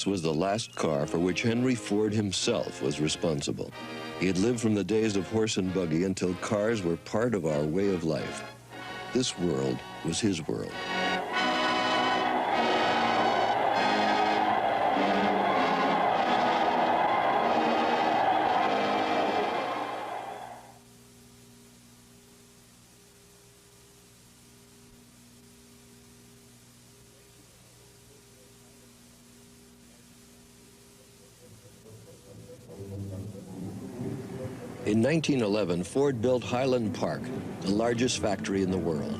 This was the last car for which Henry Ford himself was responsible. He had lived from the days of horse and buggy until cars were part of our way of life. This world was his world. In 1911, Ford built Highland Park, the largest factory in the world.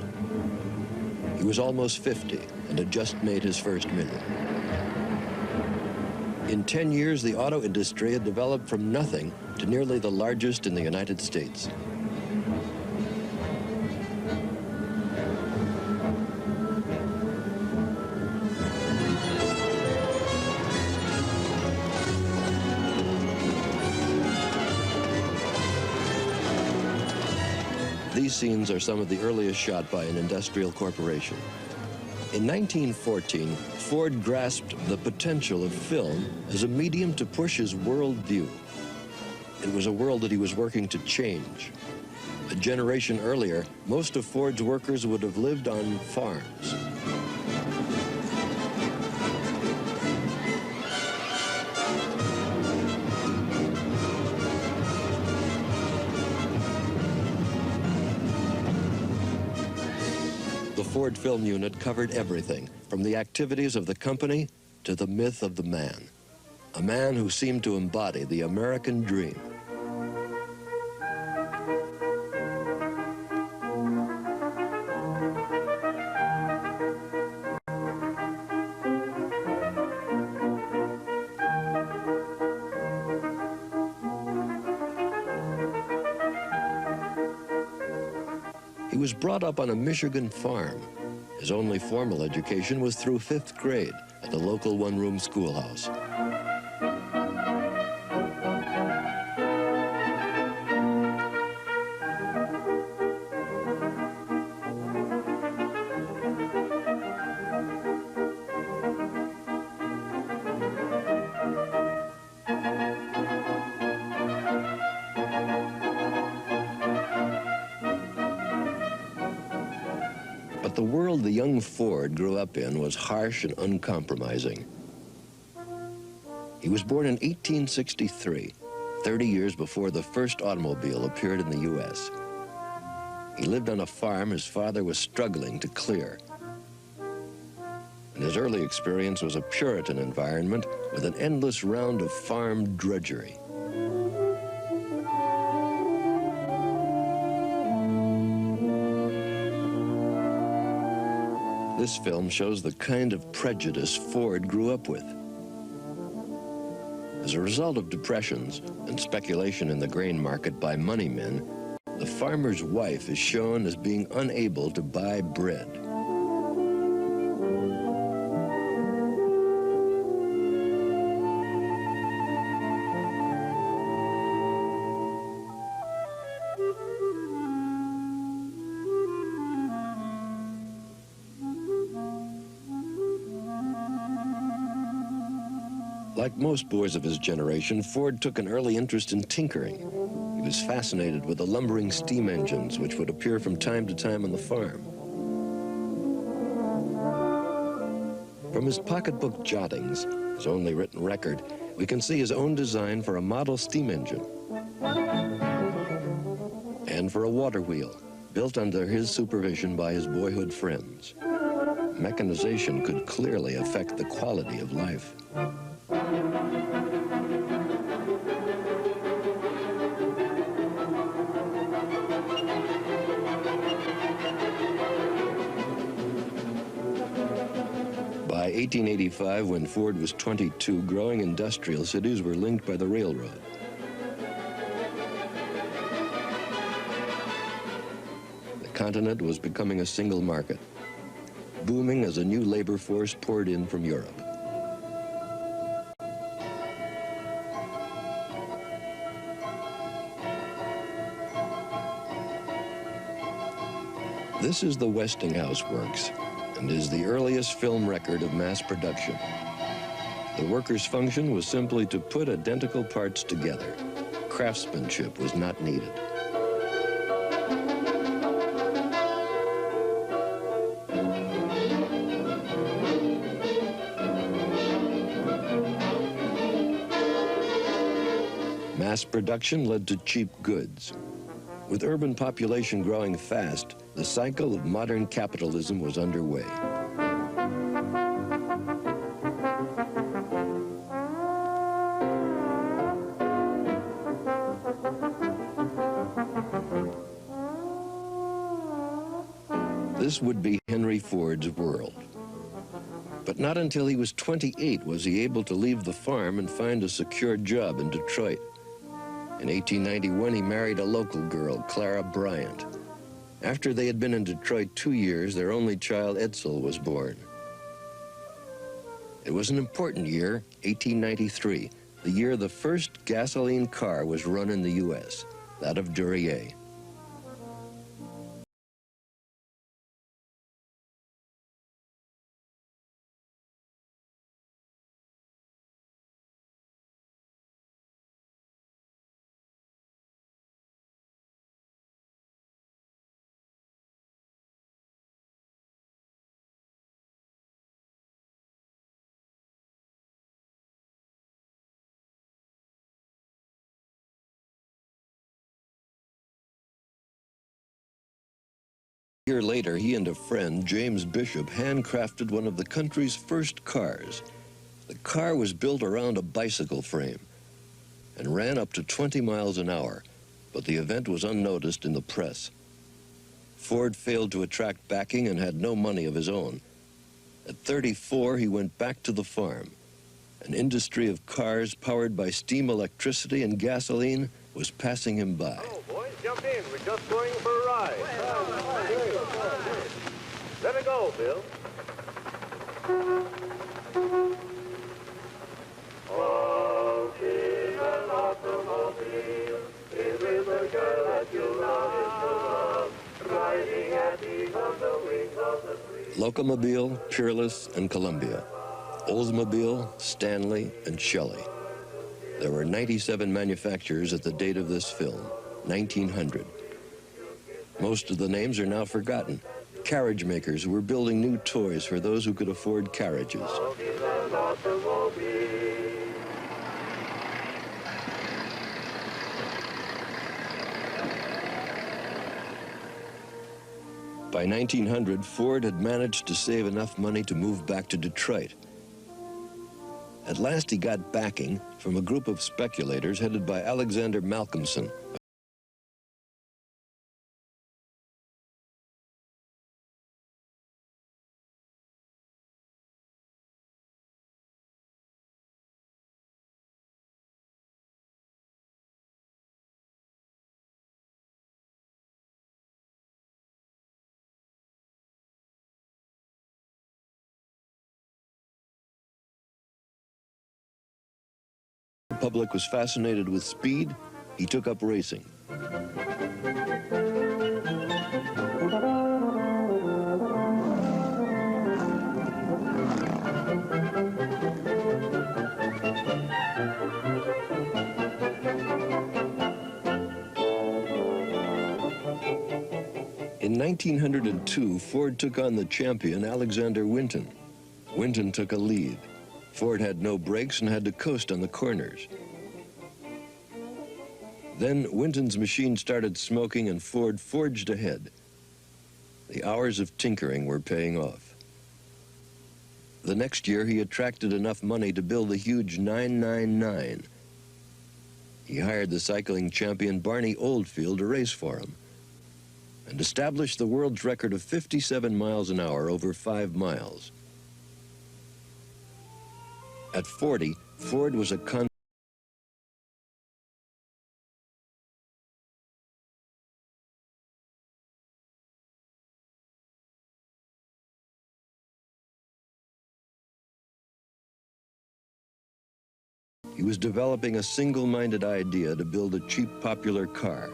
He was almost 50 and had just made his first million. In 10 years, the auto industry had developed from nothing to nearly the largest in the United States. These scenes are some of the earliest shot by an industrial corporation. In 1914, Ford grasped the potential of film as a medium to push his worldview. It was a world that he was working to change. A generation earlier, most of Ford's workers would have lived on farms. The Ford film unit covered everything, from the activities of the company to the myth of the man. A man who seemed to embody the American dream. He was brought up on a Michigan farm. His only formal education was through 5th grade at the local one-room schoolhouse. But the world the young Ford grew up in was harsh and uncompromising. He was born in 1863, 30 years before the first automobile appeared in the U.S. He lived on a farm his father was struggling to clear. And his early experience was a Puritan environment with an endless round of farm drudgery. This film shows the kind of prejudice Ford grew up with. As a result of depressions and speculation in the grain market by money men, the farmer's wife is shown as being unable to buy bread. Like most boys of his generation, Ford took an early interest in tinkering. He was fascinated with the lumbering steam engines which would appear from time to time on the farm. From his pocketbook jottings, his only written record, we can see his own design for a model steam engine and for a water wheel, built under his supervision by his boyhood friends. Mechanization could clearly affect the quality of life. By 1885, when Ford was 22, growing industrial cities were linked by the railroad. The continent was becoming a single market, booming as a new labor force poured in from Europe. This is the Westinghouse Works, and is the earliest film record of mass production. The worker's function was simply to put identical parts together. Craftsmanship was not needed. Mass production led to cheap goods. With urban population growing fast, the cycle of modern capitalism was underway. This would be Henry Ford's world. But not until he was 28 was he able to leave the farm and find a secure job in Detroit. In 1891, he married a local girl, Clara Bryant. After they had been in Detroit 2 years, their only child, Edsel, was born. It was an important year, 1893, the year the first gasoline car was run in the U.S., that of Duryea. A year later, he and a friend, James Bishop, handcrafted one of the country's first cars. The car was built around a bicycle frame and ran up to 20 miles an hour, but the event was unnoticed in the press. Ford failed to attract backing and had no money of his own. At 34, he went back to the farm. An industry of cars powered by steam electricity and gasoline was passing him by. Oh, boys, jump in. We're just going for a ride. Let it go, Bill. Oh, in an automobile, it is a girl that you love, riding happy on the wings of the breeze. Locomobile, Peerless, and Columbia. Oldsmobile, Stanley, and Shelley. There were 97 manufacturers at the date of this film, 1900. Most of the names are now forgotten. Carriage makers who were building new toys for those who could afford carriages. By 1900, Ford had managed to save enough money to move back to Detroit. At last, he got backing from a group of speculators headed by Alexander Malcolmson. The public was fascinated with speed. He took up racing. In 1902, Ford took on the champion, Alexander Winton. Winton took a lead. Ford had no brakes and had to coast on the corners. Then Winton's machine started smoking and Ford forged ahead. The hours of tinkering were paying off. The next year, he attracted enough money to build a huge 999. He hired the cycling champion Barney Oldfield to race for him and established the world's record of 57 miles an hour over 5 miles. At 40, Ford was a He was developing a single-minded idea to build a cheap, popular car.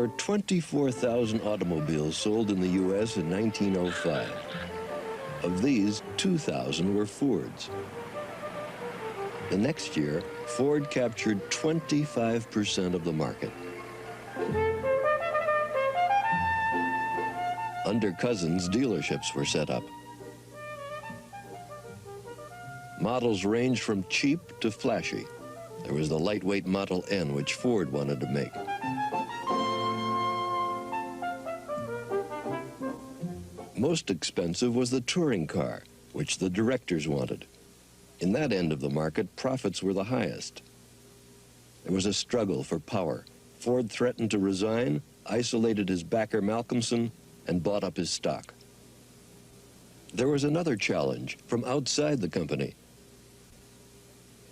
were 24,000 automobiles sold in the U.S. in 1905. Of these, 2,000 were Fords. The next year, Ford captured 25% of the market. Under Cousins, dealerships were set up. Models ranged from cheap to flashy. There was the lightweight Model N, which Ford wanted to make. Most expensive was the touring car, which the directors wanted. In that end of the market, profits were the highest. There was a struggle for power. Ford threatened to resign, isolated his backer Malcolmson, and bought up his stock. There was another challenge from outside the company.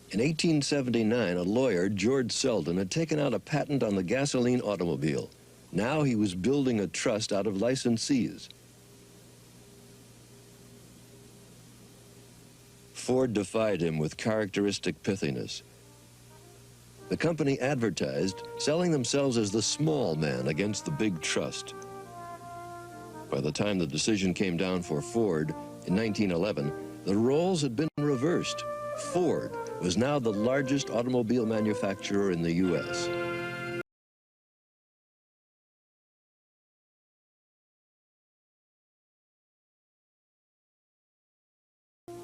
In 1879, a lawyer, George Selden, had taken out a patent on the gasoline automobile. Now he was building a trust out of licensees. Ford defied him with characteristic pithiness. The company advertised, selling themselves as the small man against the big trust. By the time the decision came down for Ford in 1911, the roles had been reversed. Ford was now the largest automobile manufacturer in the U.S.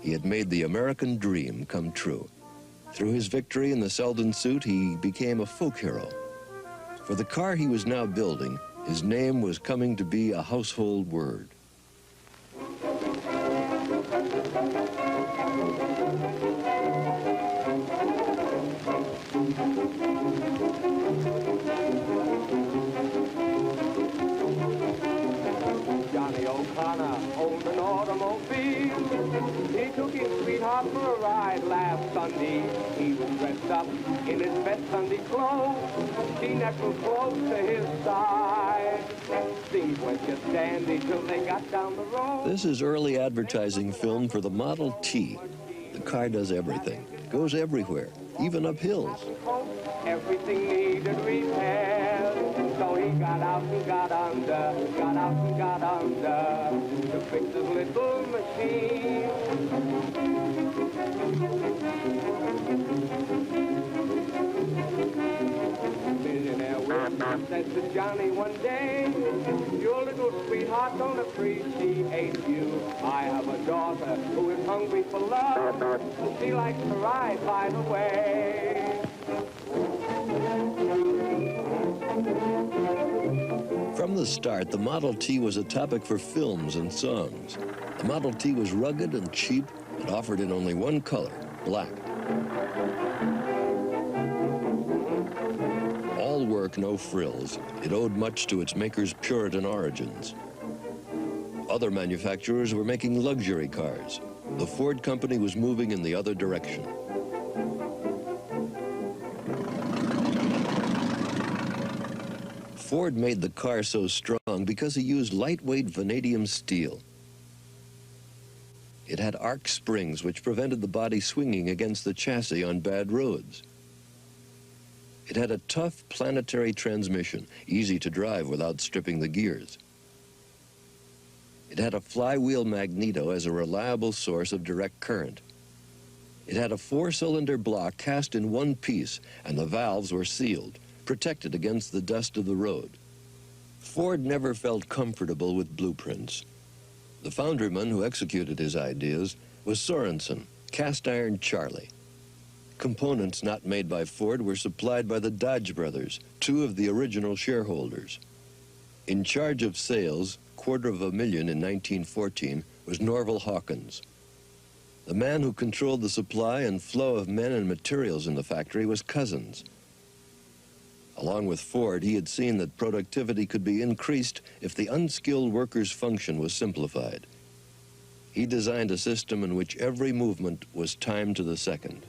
He had made the American dream come true. Through his victory in the Selden suit, he became a folk hero. For the car he was now building, his name was coming to be a household word. Johnny O'Connor owned an automobile. He took his sweetheart for a ride last Sunday. He was dressed up in his best Sunday clothes. She nestled close to his side. Things went just dandy till they got down the road. This is early advertising film for the Model T. The car does everything, goes everywhere, even up hills. Everything needed repair, so he got out and got under, got out and got under to fix his little machine. Millionaire Wilson said to Johnny one day, your little sweetheart don't appreciate you. I have a daughter who is hungry for love, and she likes to ride by the way. From the start, the Model T was a topic for films and songs. The Model T was rugged and cheap and offered in only one color, black. All work, no frills. It owed much to its maker's Puritan origins. Other manufacturers were making luxury cars. The Ford company was moving in the other direction. Ford made the car so strong because he used lightweight vanadium steel. It had arc springs which prevented the body swinging against the chassis on bad roads. It had a tough planetary transmission, easy to drive without stripping the gears. It had a flywheel magneto as a reliable source of direct current. It had a 4-cylinder block cast in one piece, and the valves were sealed, protected against the dust of the road. Ford never felt comfortable with blueprints. The foundryman who executed his ideas was Sorensen, Cast Iron Charlie. Components not made by Ford were supplied by the Dodge brothers, two of the original shareholders. In charge of sales, $250,000 in 1914, was Norval Hawkins. The man who controlled the supply and flow of men and materials in the factory was Cousins. Along with Ford, he had seen that productivity could be increased if the unskilled worker's function was simplified. He designed a system in which every movement was timed to the second.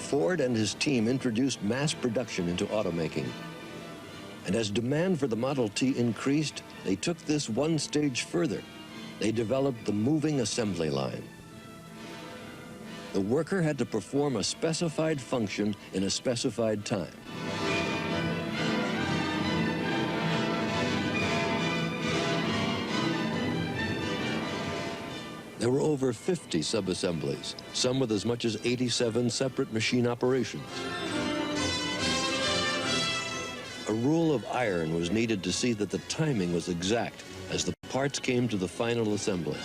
Ford and his team introduced mass production into automaking. And as demand for the Model T increased, they took this one stage further. They developed the moving assembly line. The worker had to perform a specified function in a specified time. There were over 50 sub-assemblies, some with as much as 87 separate machine operations. A rule of iron was needed to see that the timing was exact as the parts came to the final assembly.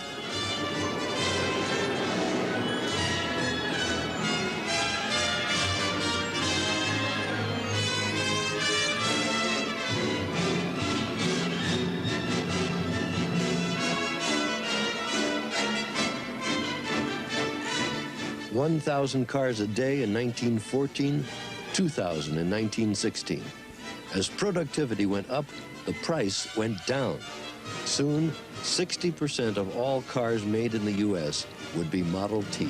$1,000 cars a day in 1914, 2,000 in 1916. As productivity went up, the price went down. Soon, 60% of all cars made in the U.S. would be Model Ts.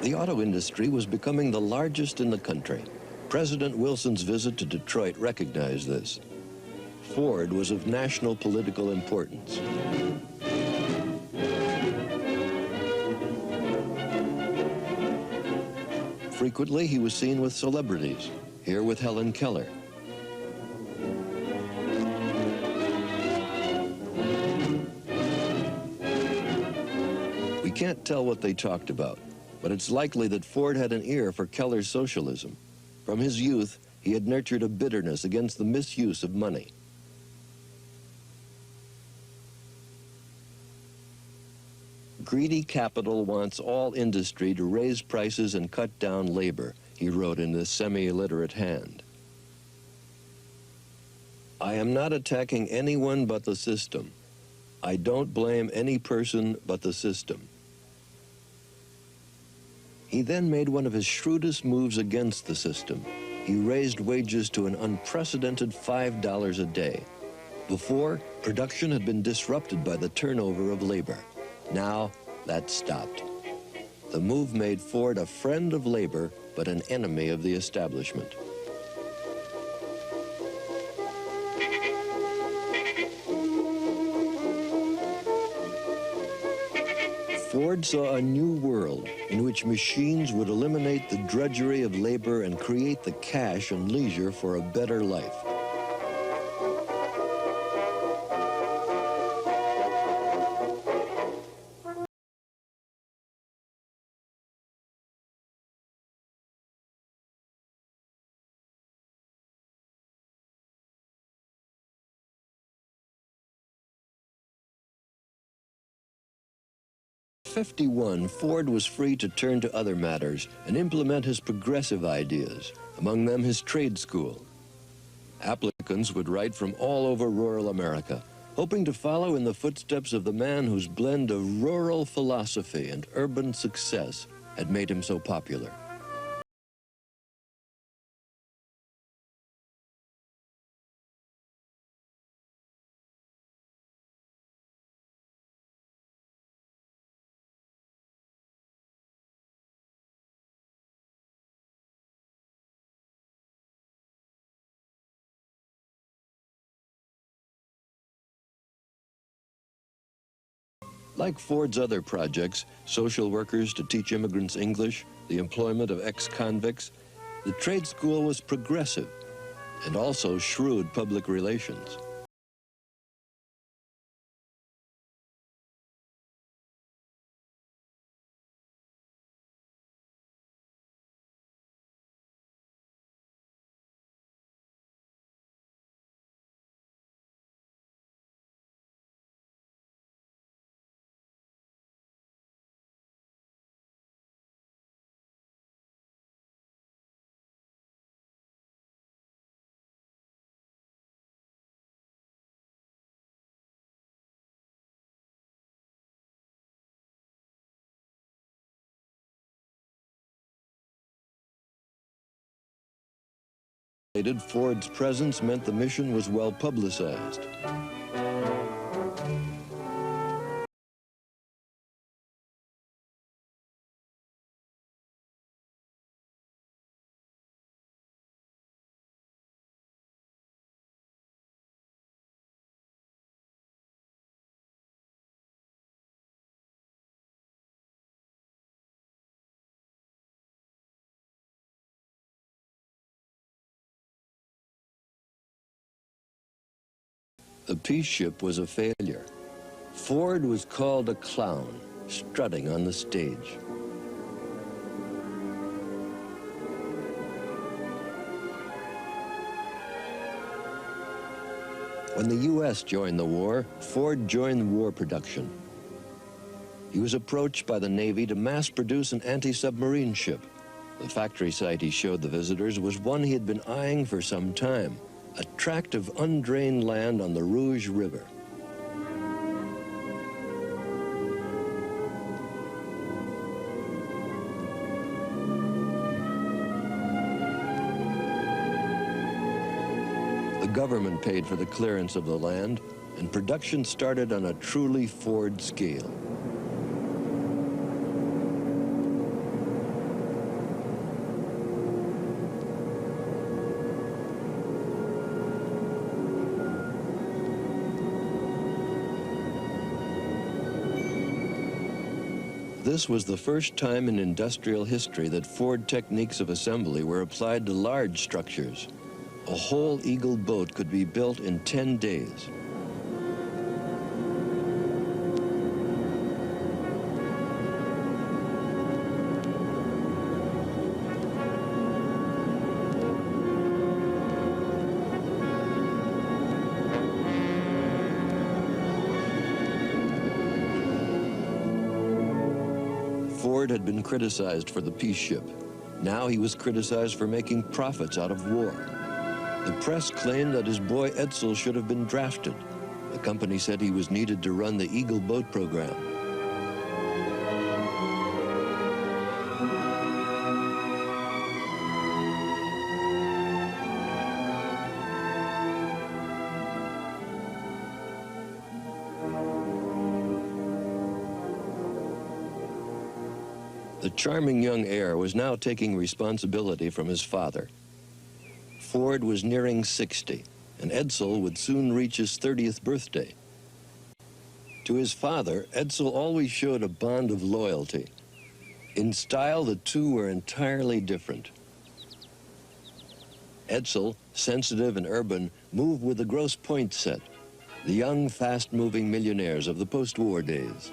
The auto industry was becoming the largest in the country. President Wilson's visit to Detroit recognized this. Ford was of national political importance. Frequently, he was seen with celebrities, here with Helen Keller. We can't tell what they talked about, but it's likely that Ford had an ear for Keller's socialism. From his youth, he had nurtured a bitterness against the misuse of money. Greedy capital wants all industry to raise prices and cut down labor, he wrote in this semi-illiterate hand. I am not attacking anyone but the system. I don't blame any person but the system. He then made one of his shrewdest moves against the system. He raised wages to an unprecedented $5 a day. Before, production had been disrupted by the turnover of labor. Now, that stopped. The move made Ford a friend of labor, but an enemy of the establishment. Ford saw a new world in which machines would eliminate the drudgery of labor and create the cash and leisure for a better life. In 1951, Ford was free to turn to other matters and implement his progressive ideas, among them his trade school. Applicants would write from all over rural America, hoping to follow in the footsteps of the man whose blend of rural philosophy and urban success had made him so popular. Like Ford's other projects, social workers to teach immigrants English, the employment of ex-convicts, the trade school was progressive and also shrewd public relations. Ford's presence meant the mission was well publicized. The peace ship was a failure. Ford was called a clown, strutting on the stage. When the U.S. joined the war, Ford joined war production. He was approached by the Navy to mass produce an anti-submarine ship. The factory site he showed the visitors was one he had been eyeing for some time, a tract of undrained land on the Rouge River. The government paid for the clearance of the land, and production started on a truly Ford scale. This was the first time in industrial history that Ford techniques of assembly were applied to large structures. A whole Eagle boat could be built in 10 days. Ford had been criticized for the peace ship. Now he was criticized for making profits out of war. The press claimed that his boy Edsel should have been drafted. The company said he was needed to run the Eagle boat program. The charming young heir was now taking responsibility from his father. Ford was nearing 60, and Edsel would soon reach his 30th birthday. To his father, Edsel always showed a bond of loyalty. In style, the two were entirely different. Edsel, sensitive and urban, moved with the Grosse Pointe set, the young, fast-moving millionaires of the post-war days.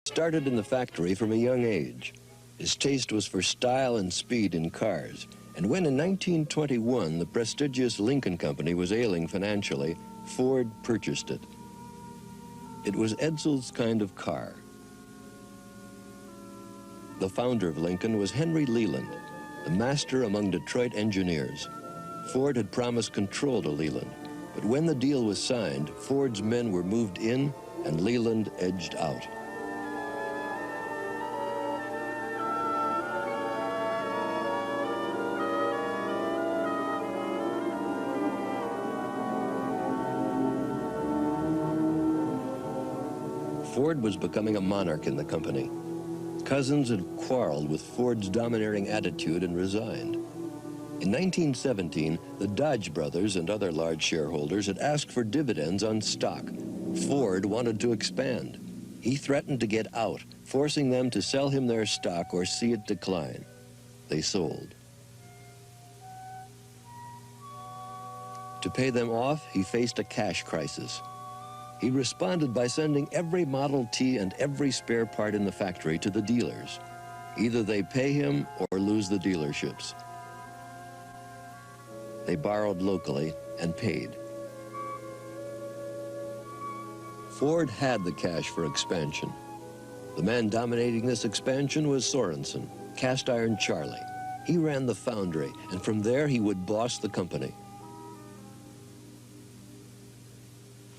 Started in the factory from a young age. His taste was for style and speed in cars, and when in 1921 the prestigious Lincoln Company was ailing financially, Ford purchased it. It was Edsel's kind of car. The founder of Lincoln was Henry Leland, the master among Detroit engineers. Ford had promised control to Leland, but when the deal was signed, Ford's men were moved in and Leland edged out. Ford was becoming a monarch in the company. Cousins had quarreled with Ford's domineering attitude and resigned. In 1917, the Dodge brothers and other large shareholders had asked for dividends on stock. Ford wanted to expand. He threatened to get out, forcing them to sell him their stock or see it decline. They sold. To pay them off, he faced a cash crisis. He responded by sending every Model T and every spare part in the factory to the dealers. Either they pay him or lose the dealerships. They borrowed locally and paid. Ford had the cash for expansion. The man dominating this expansion was Sorensen, Cast Iron Charlie. He ran the foundry, and from there he would boss the company.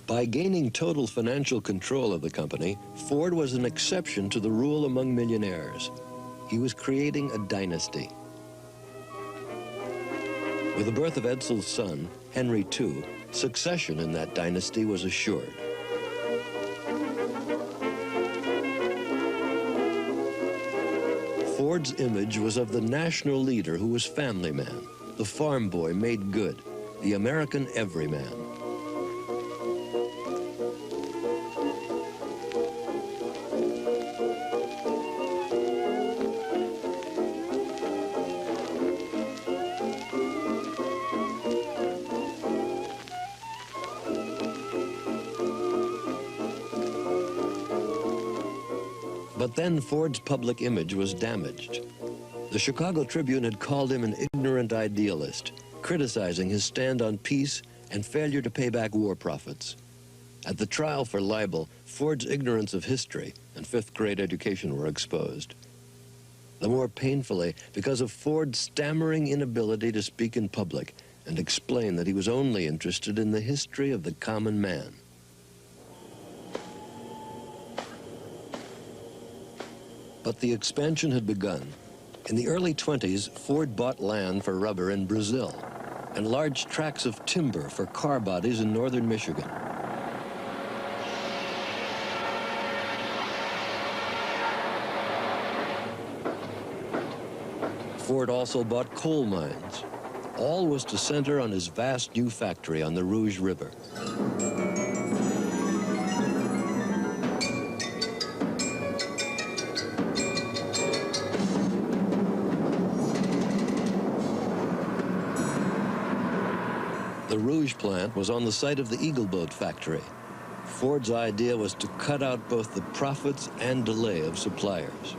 By gaining total financial control of the company, Ford was an exception to the rule among millionaires. He was creating a dynasty. With the birth of Edsel's son, Henry II, succession in that dynasty was assured. Ford's image was of the national leader who was family man, the farm boy made good, the American everyman. But then Ford's public image was damaged. The Chicago Tribune had called him an ignorant idealist, criticizing his stand on peace and failure to pay back war profits. At the trial for libel, Ford's ignorance of history and fifth-grade education were exposed. The more painfully because of Ford's stammering inability to speak in public and explain that he was only interested in the history of the common man. But the expansion had begun. In the early 20s, Ford bought land for rubber in Brazil and large tracts of timber for car bodies in northern Michigan. Ford also bought coal mines. All was to center on his vast new factory on the Rouge River. The Rouge plant was on the site of the Eagle Boat factory. Ford's idea was to cut out both the profits and delay of suppliers.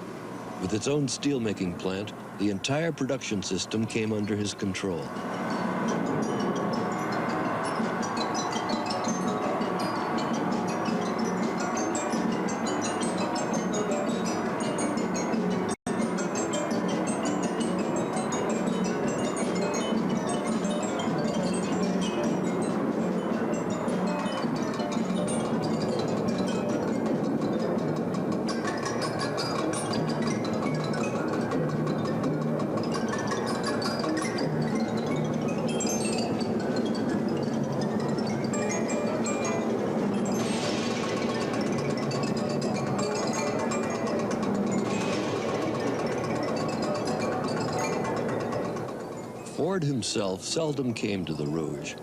With its own steelmaking plant, the entire production system came under his control. Ford himself seldom came to the Rouge.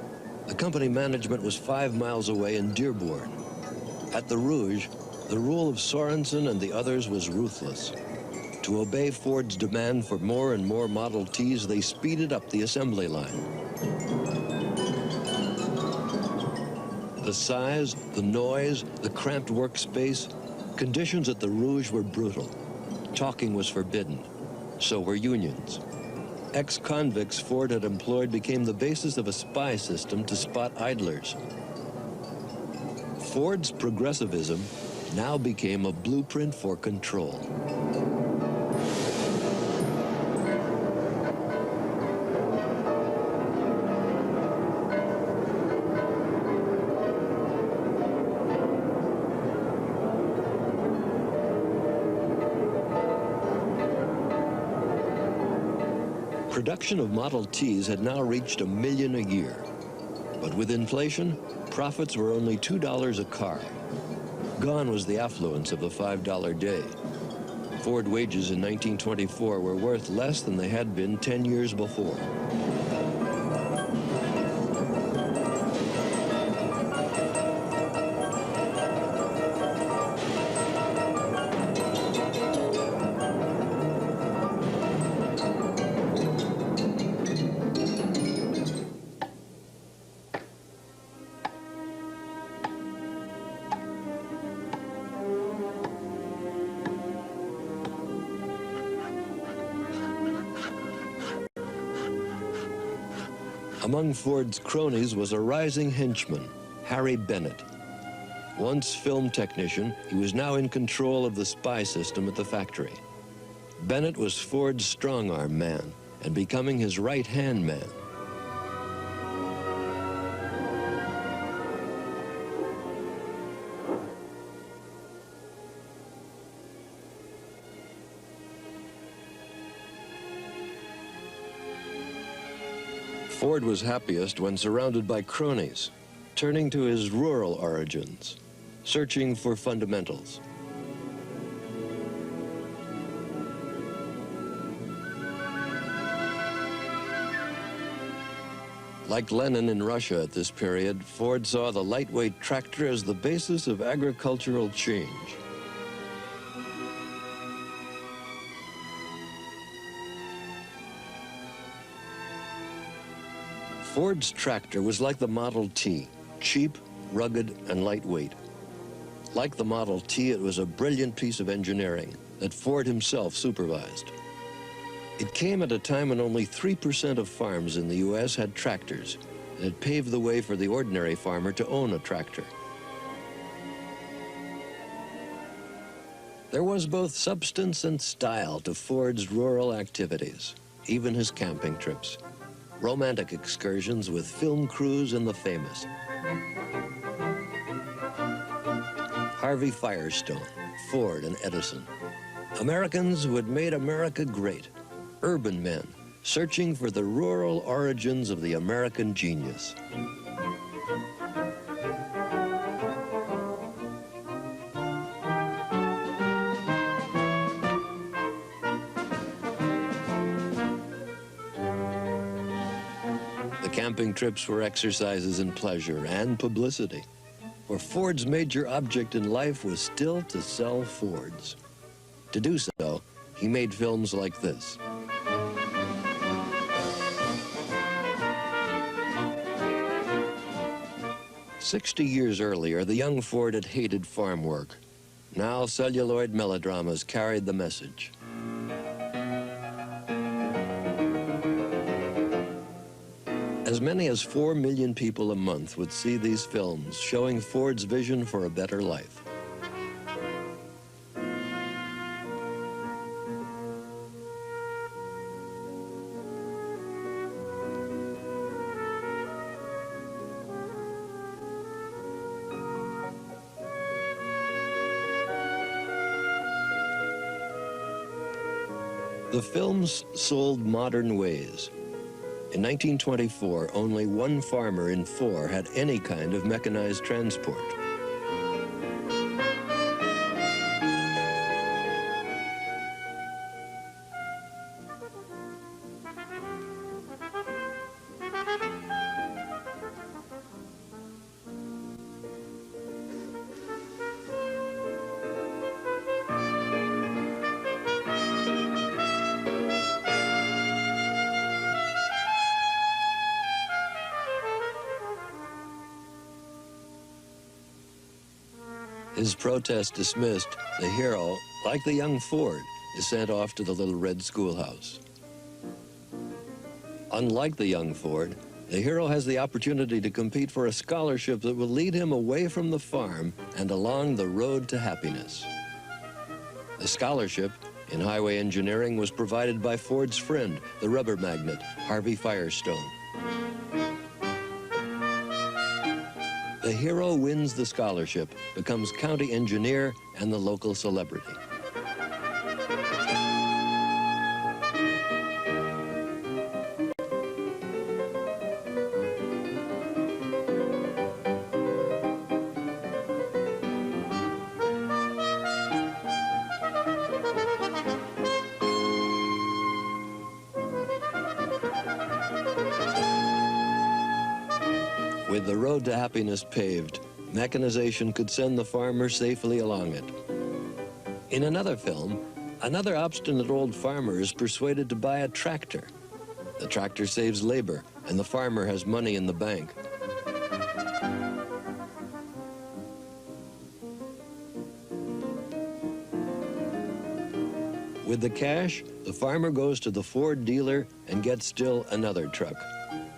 The company management was 5 miles away in Dearborn. At the Rouge, the rule of Sorensen and the others was ruthless. To obey Ford's demand for more and more Model Ts, they speeded up the assembly line. The size, the noise, the cramped workspace, conditions at the Rouge were brutal. Talking was forbidden. So were unions. Ex-convicts Ford had employed became the basis of a spy system to spot idlers. Ford's progressivism now became a blueprint for control. Production of Model Ts had now reached 1 million a year. But with inflation, profits were only $2 a car. Gone was the affluence of the $5 day. Ford wages in 1924 were worth less than they had been 10 years before. Among Ford's cronies was a rising henchman, Harry Bennett. Once film technician, he was now in control of the spy system at the factory. Bennett was Ford's strong-arm man and becoming his right-hand man. Ford was happiest when surrounded by cronies, turning to his rural origins, searching for fundamentals. Like Lenin in Russia at this period, Ford saw the lightweight tractor as the basis of agricultural change. Ford's tractor was like the Model T, cheap, rugged, and lightweight. Like the Model T, it was a brilliant piece of engineering that Ford himself supervised. It came at a time when only 3% of farms in the U.S. had tractors, and it paved the way for the ordinary farmer to own a tractor. There was both substance and style to Ford's rural activities, even his camping trips. Romantic excursions with film crews and the famous. Harvey Firestone, Ford, and Edison. Americans who had made America great. Urban men searching for the rural origins of the American genius. The camping trips were exercises in pleasure and publicity, for Ford's major object in life was still to sell Fords. To do so, he made films like this. "60 years earlier, the young Ford had hated farm work. Now celluloid melodramas carried the message. As many as 4 million people a month would see these films showing Ford's vision for a better life. The films sold modern ways. In 1924, only one farmer in 4 had any kind of mechanized transport. His protest dismissed, the hero, like the young Ford, is sent off to the little red schoolhouse. Unlike the young Ford, the hero has the opportunity to compete for a scholarship that will lead him away from the farm and along the road to happiness. The scholarship in highway engineering was provided by Ford's friend, the rubber magnate, Harvey Firestone. The hero wins the scholarship, becomes county engineer and the local celebrity. With the road to happiness paved, mechanization could send the farmer safely along it. In another film, another obstinate old farmer is persuaded to buy a tractor. The tractor saves labor, and the farmer has money in the bank. With the cash, the farmer goes to the Ford dealer and gets still another truck.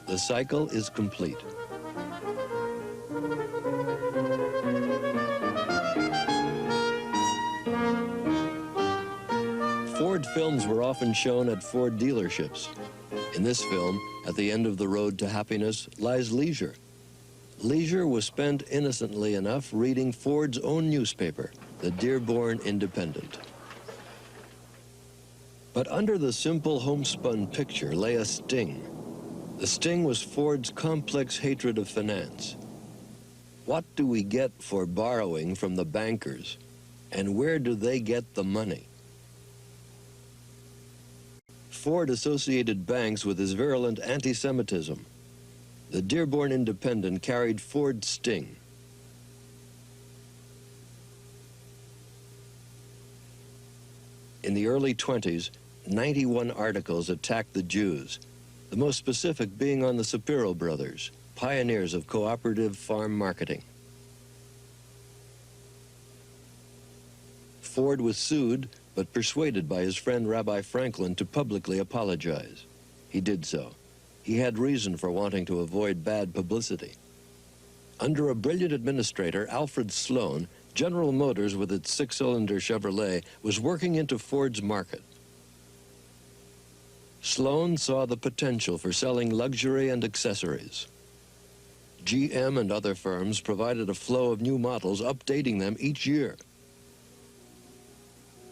The cycle is complete. Ford films were often shown at Ford dealerships. In this film, at the end of the road to happiness lies leisure. Leisure was spent innocently enough reading Ford's own newspaper, the Dearborn Independent. But under the simple homespun picture lay a sting. The sting was Ford's complex hatred of finance. What do we get for borrowing from the bankers, and where do they get the money? Ford associated banks with his virulent anti-Semitism. The Dearborn Independent carried Ford's sting. In the early 20s, 91 articles attacked the Jews, the most specific being on the Shapiro brothers, pioneers of cooperative farm marketing. Ford was sued, but persuaded by his friend Rabbi Franklin to publicly apologize. He did so. He had reason for wanting to avoid bad publicity. Under a brilliant administrator, Alfred Sloan, General Motors with its six-cylinder Chevrolet was working into Ford's market. Sloan saw the potential for selling luxury and accessories. GM and other firms provided a flow of new models, updating them each year.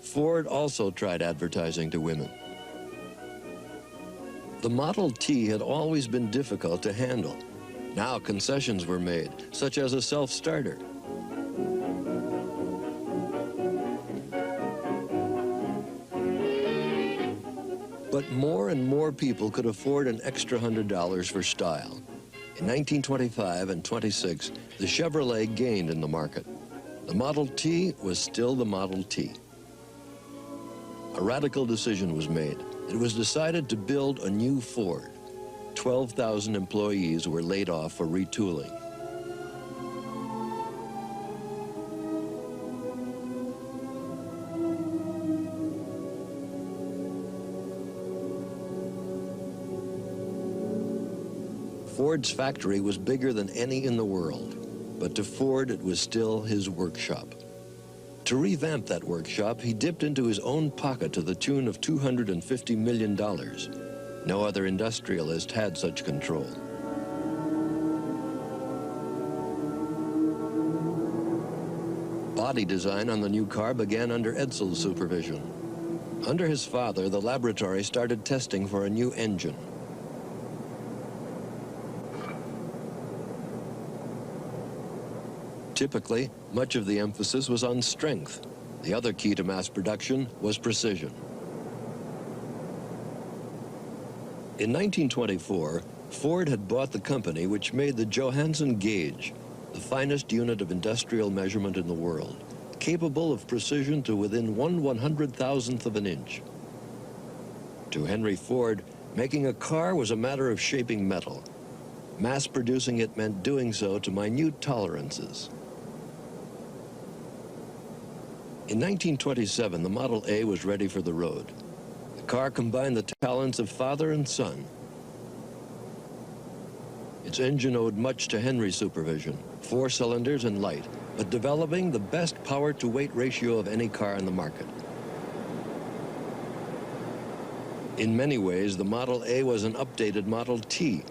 Ford also tried advertising to women. The Model T had always been difficult to handle. Now concessions were made, such as a self-starter. But more and more people could afford an extra $100 for style. In 1925 and 26, the Chevrolet gained in the market. The Model T was still the Model T. A radical decision was made. It was decided to build a new Ford. 12,000 employees were laid off for retooling. Ford's factory was bigger than any in the world, but to Ford it was still his workshop. To revamp that workshop, he dipped into his own pocket to the tune of $250 million. No other industrialist had such control. Body design on the new car began under Edsell's supervision. Under his father, the laboratory started testing for a new engine. Typically, much of the emphasis was on strength. The other key to mass production was precision. In 1924, Ford had bought the company which made the Johansen gauge, the finest unit of industrial measurement in the world, capable of precision to within 1/100,000th of an inch. To Henry Ford, making a car was a matter of shaping metal. Mass producing it meant doing so to minute tolerances. In 1927, the Model A was ready for the road. The car combined the talents of father and son. Its engine owed much to Henry's supervision, 4 cylinders and light, but developing the best power-to-weight ratio of any car in the market. In many ways, the Model A was an updated Model T,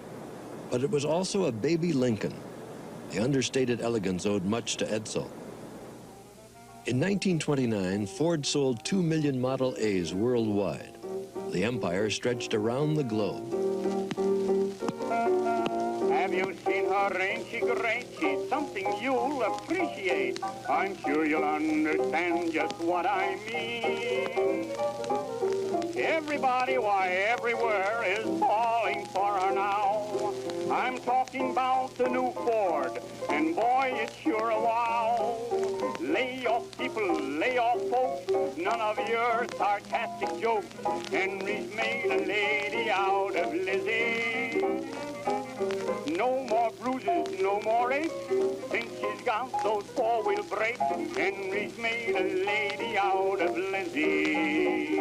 but it was also a baby Lincoln. The understated elegance owed much to Edsel. In 1929, Ford sold 2 million Model A's worldwide. The empire stretched around the globe. Have you seen her? Ain't she great? She's something you'll appreciate. I'm sure you'll understand just what I mean. Everybody, why, everywhere is falling for her now. I'm talking about the new Ford, and boy, it's sure a wow. Lay off, people, lay off, folks, none of your sarcastic jokes. Henry's made a lady out of Lizzie. No more bruises, no more aches, since she's got those four-wheel brakes. Henry's made a lady out of Lizzie.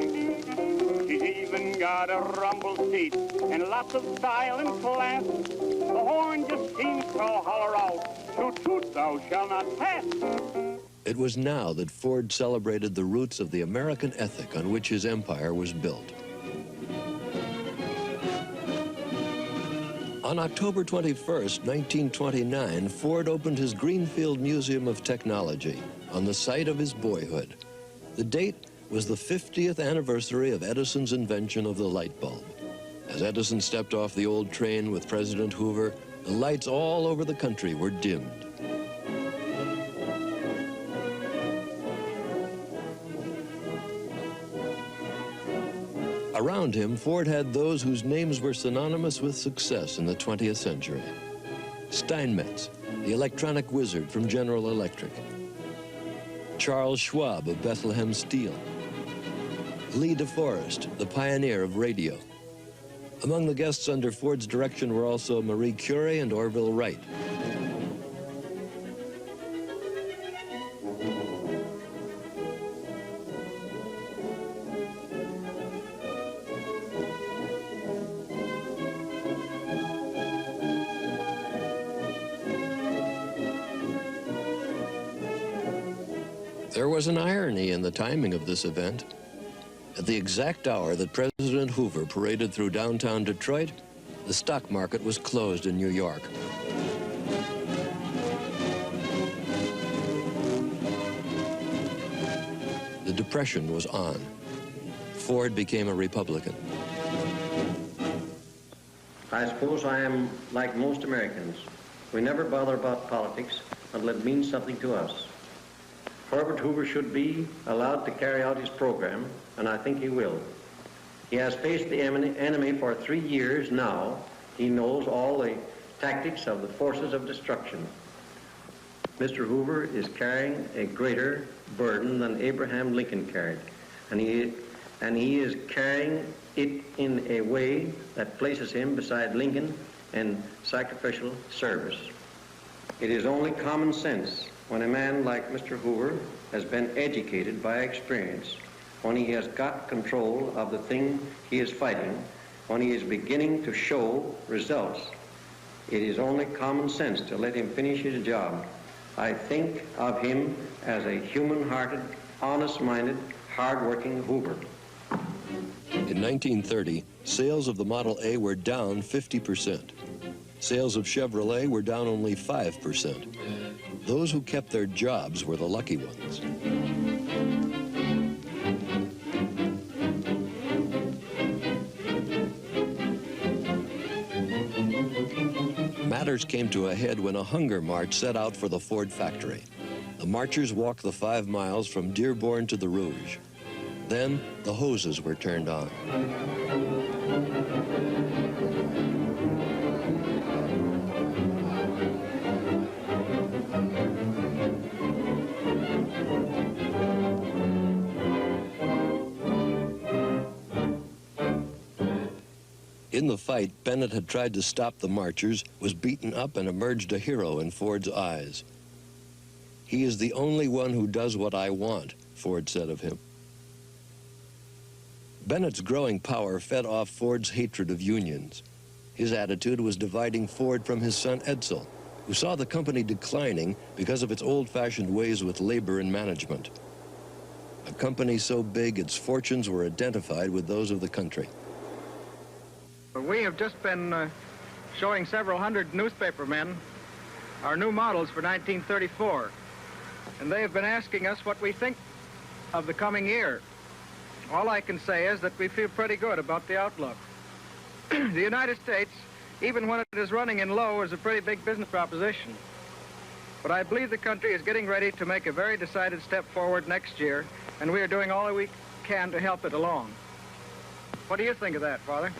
She's even got got a rumble seat and lots of style and class. The horn just seems to holler out, toot toot, thou shalt not pass. It was now that Ford celebrated the roots of the American ethic on which his empire was built. On October 21st, 1929, Ford opened his Greenfield Museum of Technology on the site of his boyhood. The date was the 50th anniversary of Edison's invention of the light bulb. As Edison stepped off the old train with President Hoover, the lights all over the country were dimmed. Around him, Ford had those whose names were synonymous with success in the 20th century. Steinmetz, the electronic wizard from General Electric. Charles Schwab of Bethlehem Steel. Lee DeForest, the pioneer of radio. Among the guests under Ford's direction were also Marie Curie and Orville Wright. There was an irony in the timing of this event. At the exact hour that President Hoover paraded through downtown Detroit, the stock market was closed in New York. The Depression was on. Ford became a Republican. I suppose I am like most Americans. We never bother about politics until it means something to us. Herbert Hoover should be allowed to carry out his program, and I think he will. He has faced the enemy for 3 years now. He knows all the tactics of the forces of destruction. Mr. Hoover is carrying a greater burden than Abraham Lincoln carried, and he is carrying it in a way that places him beside Lincoln in sacrificial service. It is only common sense when a man like Mr. Hoover has been educated by experience, when he has got control of the thing he is fighting, when he is beginning to show results, it is only common sense to let him finish his job. I think of him as a human-hearted, honest-minded, hard-working Hoover. In 1930, sales of the Model A were down 50%. Sales of Chevrolet were down only 5%. Those who kept their jobs were the lucky ones. Matters came to a head when a hunger march set out for the Ford factory. The marchers walked the 5 miles from Dearborn to the Rouge. Then the hoses were turned on. In the fight, Bennett had tried to stop the marchers, was beaten up, and emerged a hero in Ford's eyes. "He is the only one who does what I want," Ford said of him. Bennett's growing power fed off Ford's hatred of unions. His attitude was dividing Ford from his son Edsel, who saw the company declining because of its old-fashioned ways with labor and management. A company so big its fortunes were identified with those of the country. We have just been showing several hundred newspaper men our new models for 1934, and they have been asking us what we think of the coming year. All I can say is that we feel pretty good about the outlook. The United States, even when it is running in low, is a pretty big business proposition. But I believe the country is getting ready to make a very decided step forward next year, and we are doing all that we can to help it along. What do you think of that, Father?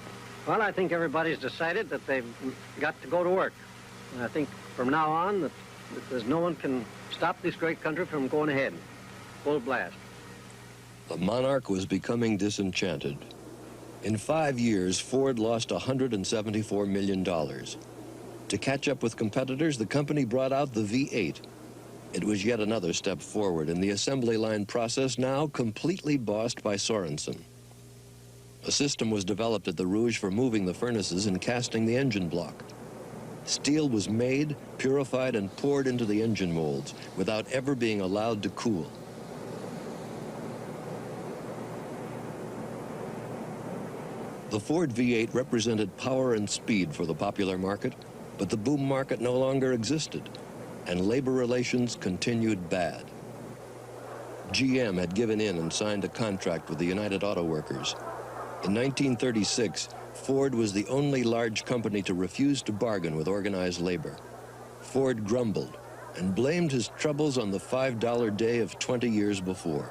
Well, I think everybody's decided that they've got to go to work. And I think from now on that there's no one can stop this great country from going ahead. Full blast. The monarch was becoming disenchanted. In 5 years, Ford lost $174 million. To catch up with competitors, the company brought out the V8. It was yet another step forward in the assembly line process, now completely bossed by Sorensen. A system was developed at the Rouge for moving the furnaces and casting the engine block. Steel was made, purified, and poured into the engine molds without ever being allowed to cool. The Ford V8 represented power and speed for the popular market, but the boom market no longer existed, and labor relations continued bad. GM had given in and signed a contract with the United Auto Workers. In 1936, Ford was the only large company to refuse to bargain with organized labor. Ford grumbled and blamed his troubles on the $5 day of 20 years before.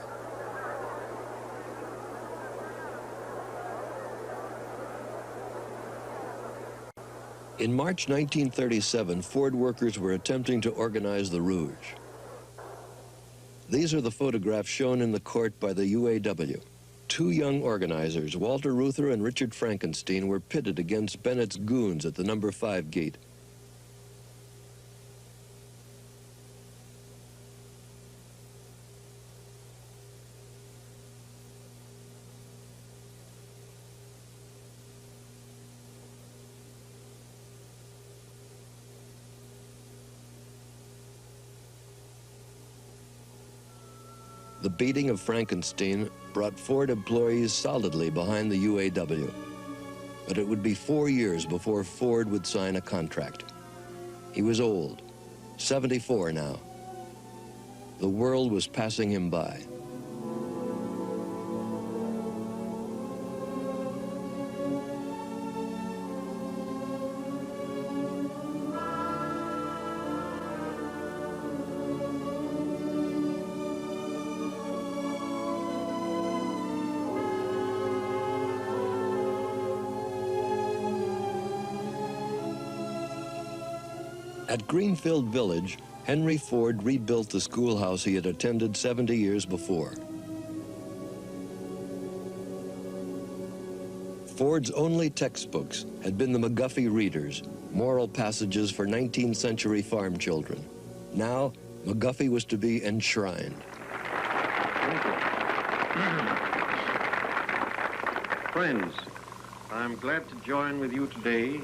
In March 1937, Ford workers were attempting to organize the Rouge. These are the photographs shown in the court by the UAW. Two young organizers, Walter Reuther and Richard Frankenstein, were pitted against Bennett's goons at the number 5 gate. The beating of Frankenstein brought Ford employees solidly behind the UAW. But it would be 4 years before Ford would sign a contract. He was old, 74 now. The world was passing him by. At Greenfield Village, Henry Ford rebuilt the schoolhouse he had attended 70 years before. Ford's only textbooks had been the McGuffey Readers, moral passages for 19th century farm children. Now, McGuffey was to be enshrined. Thank you. Friends, I'm glad to join with you today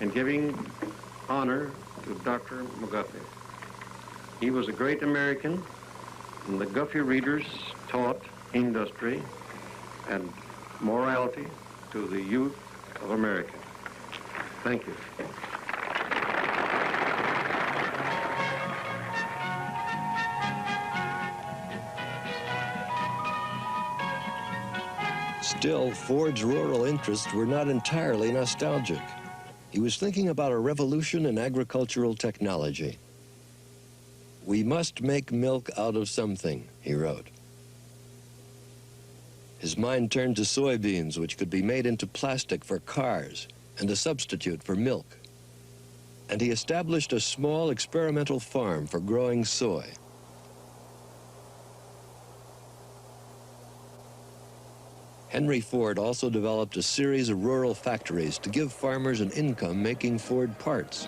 in giving honor to Dr. McGuffey. He was a great American, and the Guffey Readers taught industry and morality to the youth of America. Thank you. Still, Ford's rural interests were not entirely nostalgic. He was thinking about a revolution in agricultural technology. "We must make milk out of something," he wrote. His mind turned to soybeans, which could be made into plastic for cars and a substitute for milk. And he established a small experimental farm for growing soy. Henry Ford also developed a series of rural factories to give farmers an income making Ford parts.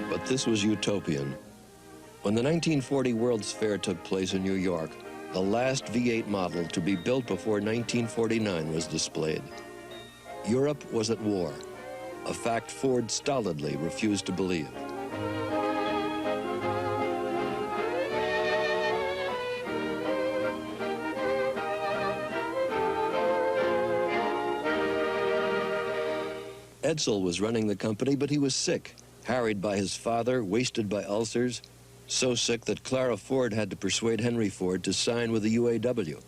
But this was utopian. When the 1940 World's Fair took place in New York, the last V8 model to be built before 1949 was displayed. Europe was at war, a fact Ford stolidly refused to believe. Edsel was running the company, but he was sick, harried by his father, wasted by ulcers, so sick that Clara Ford had to persuade Henry Ford to sign with the UAW.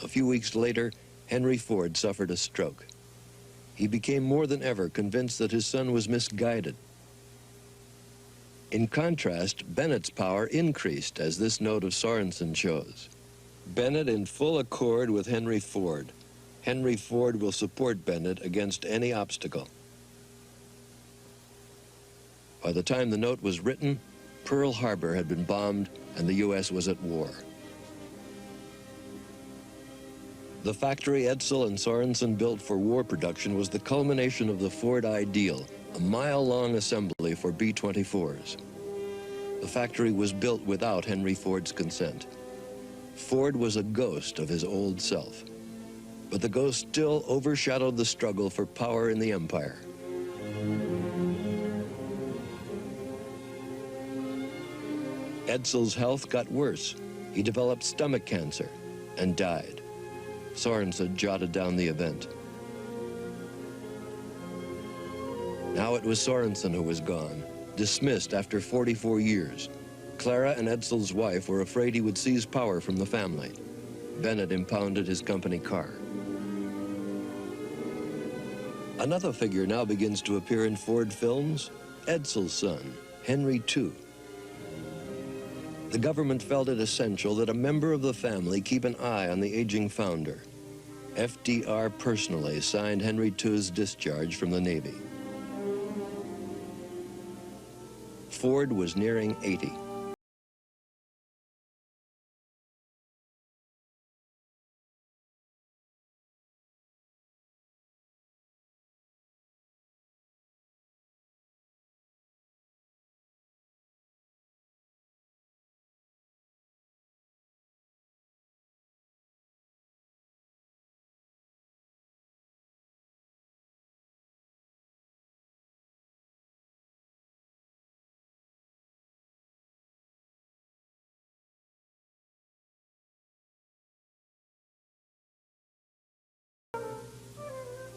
A few weeks later, Henry Ford suffered a stroke. He became more than ever convinced that his son was misguided. In contrast, Bennett's power increased, as this note of Sorensen shows. Bennett in full accord with Henry Ford. Henry Ford will support Bennett against any obstacle. By the time the note was written, Pearl Harbor had been bombed and the U.S. was at war. The factory Edsel and Sorensen built for war production was the culmination of the Ford ideal, a mile-long assembly for B-24s. The factory was built without Henry Ford's consent. Ford was a ghost of his old self, but the ghost still overshadowed the struggle for power in the empire. Edsel's health got worse. He developed stomach cancer and died. Sorensen jotted down the event. Now it was Sorensen who was gone, dismissed after 44 years. Clara and Edsel's wife were afraid he would seize power from the family. Bennett impounded his company car. Another figure now begins to appear in Ford films, Edsel's son, Henry II. The government felt it essential that a member of the family keep an eye on the aging founder. FDR personally signed Henry II's discharge from the Navy. Ford was nearing 80.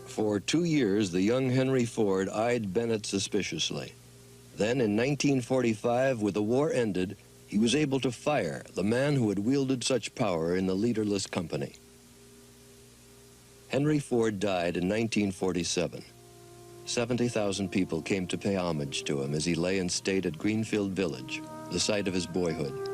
For 2 years, the young Henry Ford eyed Bennett suspiciously. Then, in 1945, with the war ended, he was able to fire the man who had wielded such power in the leaderless company. Henry Ford died in 1947. 70,000 people came to pay homage to him as he lay in state at Greenfield Village, the site of his boyhood.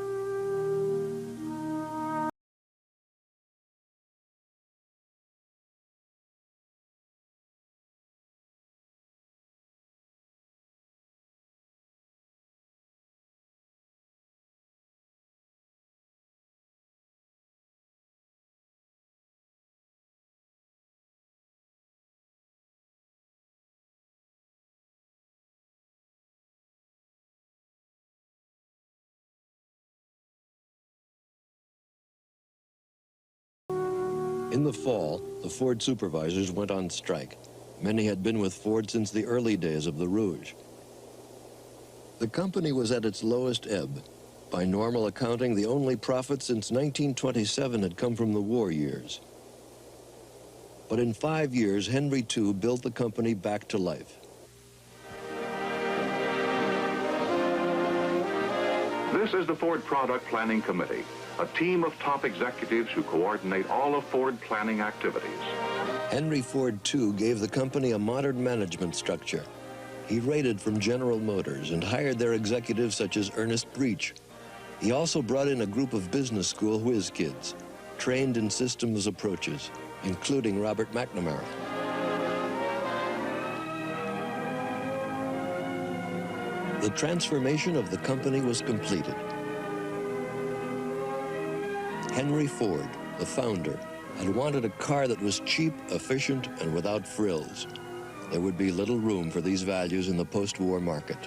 In the fall, the Ford supervisors went on strike. Many had been with Ford since the early days of the Rouge. The company was at its lowest ebb. By normal accounting, the only profit since 1927 had come from the war years. But in 5 years, Henry II built the company back to life. This is the Ford Product Planning Committee, a team of top executives who coordinate all of Ford planning activities. Henry Ford II gave the company a modern management structure. He raided from General Motors and hired their executives such as Ernest Breech. He also brought in a group of business school whiz kids, trained in systems approaches, including Robert McNamara. The transformation of the company was completed. Henry Ford, the founder, had wanted a car that was cheap, efficient, and without frills. There would be little room for these values in the post-war market.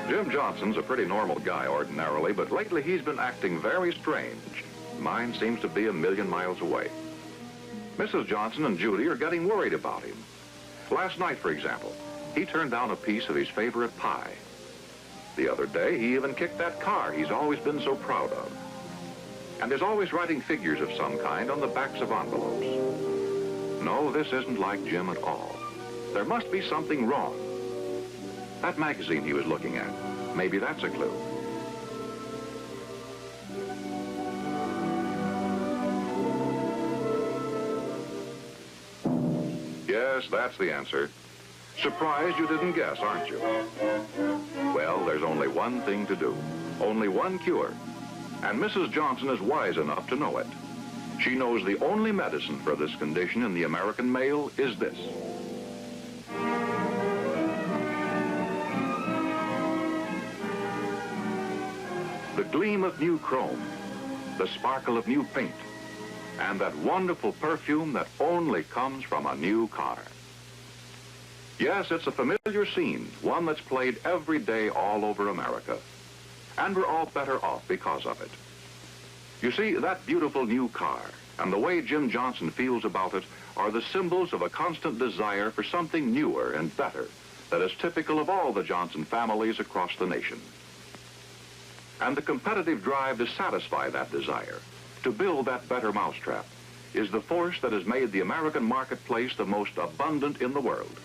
Jim Johnson's a pretty normal guy ordinarily, but lately he's been acting very strange. Mine seems to be a million miles away. Mrs. Johnson and Judy are getting worried about him. Last night, for example, he turned down a piece of his favorite pie. The other day, he even kicked that car he's always been so proud of. And is always writing figures of some kind on the backs of envelopes. No, this isn't like Jim at all. There must be something wrong. That magazine he was looking at, maybe that's a clue. Yes, that's the answer. Surprised you didn't guess, aren't you? Well, there's only one thing to do. Only one cure. And Mrs. Johnson is wise enough to know it. She knows the only medicine for this condition in the American male is this. The gleam of new chrome. the sparkle of new paint, and that wonderful perfume that only comes from a new car. Yes, it's a familiar scene, one that's played every day all over America. And we're all better off because of it. You see, that beautiful new car and the way Jim Johnson feels about it are the symbols of a constant desire for something newer and better that is typical of all the Johnson families across the nation. And the competitive drive to satisfy that desire, to build that better mousetrap, is the force that has made the American marketplace the most abundant in the world.